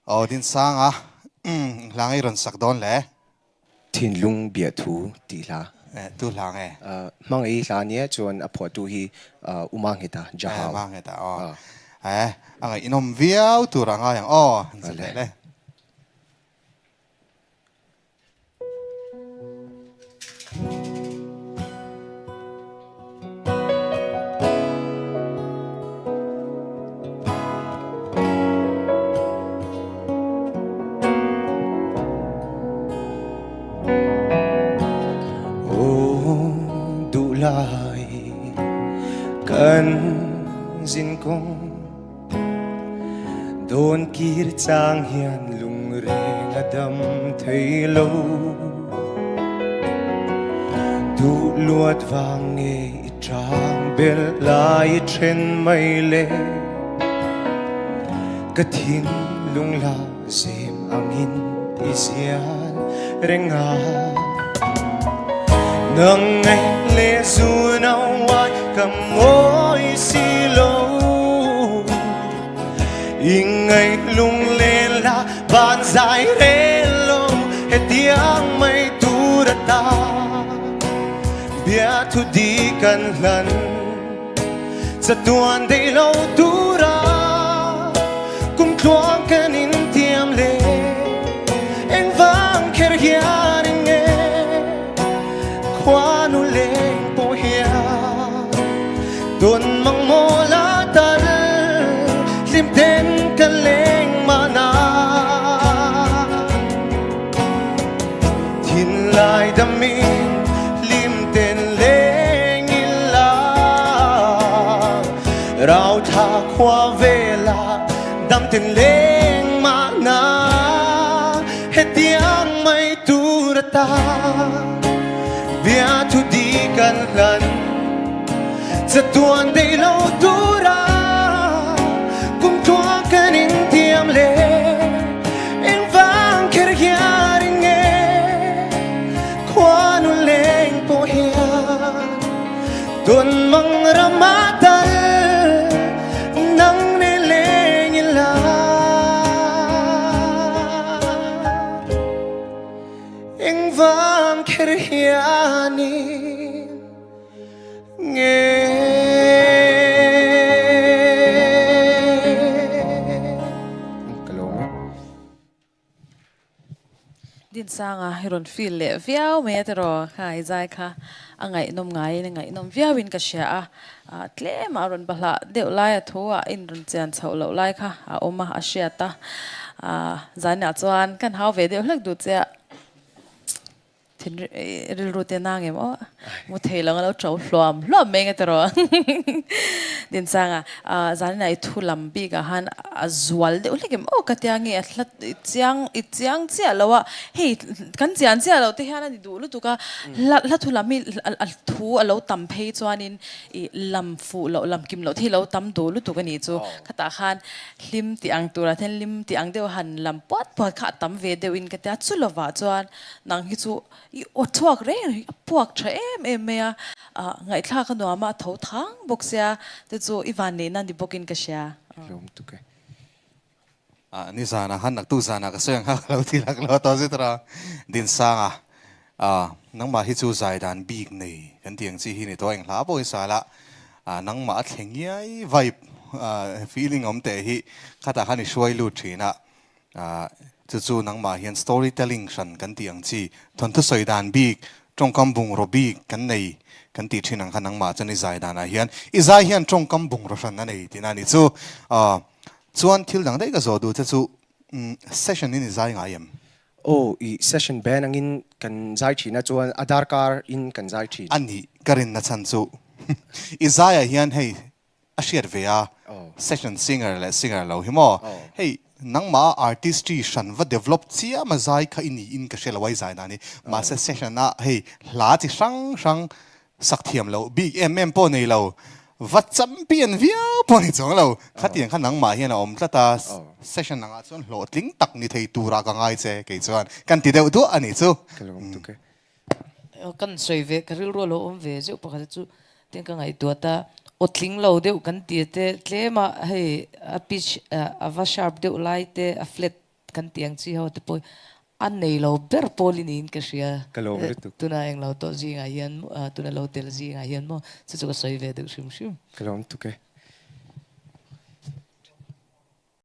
Laldinsanga langai ron sak don le thiên lung Biahthu tì la tu lang mang ấy là nhé chuan a phò tu hi umang hita jahau mang ta angai inom viau tu ranga yang le lại cần xin công đồn kia trang hiền lung rèn đâm thấy lâu đủ luột vàng nghe trang bel lại trên mây lệ cái thiên lung la dìm angin isian renga nâng ngày lệ du nào ai cầm môi xì lâu in ngày lung lên là bàn dài rê lâu hết tiếng mây tu ra ta Biahthu đi cần lần sa tuan đây lâu tu ra cùng thoáng cái nín tiêm lệ em vang kher hiền nghe khoa nu lên po hia tuần mang mô lá tân lim tên cái lên mà na thiên lại đam mê lim tên lên illa rau tha khoa về là đam tên lên mà na hết tiếng mây tu ra ta Biahthu đi cần lần sa tuan đây lâu tu ra cùng thoa cái nín tiêm lệ em vang kher hiền nghe khoa nu lên po hiền tuần mang ramatan nang ne lên la em vang kher hiền nghe Laldinsanga hiron feel le viau me tero khai zai kha angai nom ngai nom viawin ka sha a tle ma ron bala deu lai thua in ron chan chho lo lai kha a oma a sha ta zania chuan kan hau ve deu hlek du che ril rute nang em mu theilang lo chau hlom me nge tero Laldinsanga zani i thu lambi ga han azwal de ulegem katyangi atlat chiang chia lawa hei kan chian chia lo te hana ni du lu tuka la thu lami al thu alo tam phei chuanin I lam fu lo lam kim lo thi lo tam du lu tuka ni chu khata khan lim ti ang tura then lim ti ang deu han lam pot kha tam ve deu in katya chu lova chuan nang hi chu I othuak re puak tha em me ngai thla ka no ma tho thang boksia te chu iwan ne nan di bokin ka sha lom tu ke ni zana han nak tu zana ka soyang ha lo ti lak lo to zitra Laldinsanga nang ma hi chu zai dan big nei kan tiang chi hi ni to eng hla bo sala nang ma thleng yai vibe feeling om te hi khata khani shoi lu thina chu nang ma hian storytelling shan kan tiang chi thon thu soi dan big trong kam bung ro big kan nei kan ti thinang khanang ma chani zai dan a hian I zai hian trong kam bung ro shan na nei tin ani chu chuan thil dang dai ka zo du chu session in zai nga yam I session ban angin kan zai thina chuan Aadhaar card in kan zai thi ani karin na chan chu I zai a hian hei a shiat ve a session singer lo hi mo hei nang ma artistry shan va develop chia ma zai kha ini in ka shela wai zai dani ma se session na hei la chi sang sak thiam lo big po nei lo va champion viau po ni chong lo khatiang kha nang ma hian om tlata session nanga chon hlo tling tak ni thei tura ka ngai che ke chuan kan ti deu tu ani chu kalom tu ke kan soi ve karil ro lo om ve ju pakha chu ten ka ngai tu ta otling lo deu kan ti te tle ma hei a pitch a va sharp deu lai te a flat kan tiang chi ho te poi an nei lo ber polinin ka sia Kalom le tu. tuna eng lo to ji nga hian tuna lo tel ji nga hian mo chu chu ka soi ve du shim shim Kalom tu ke.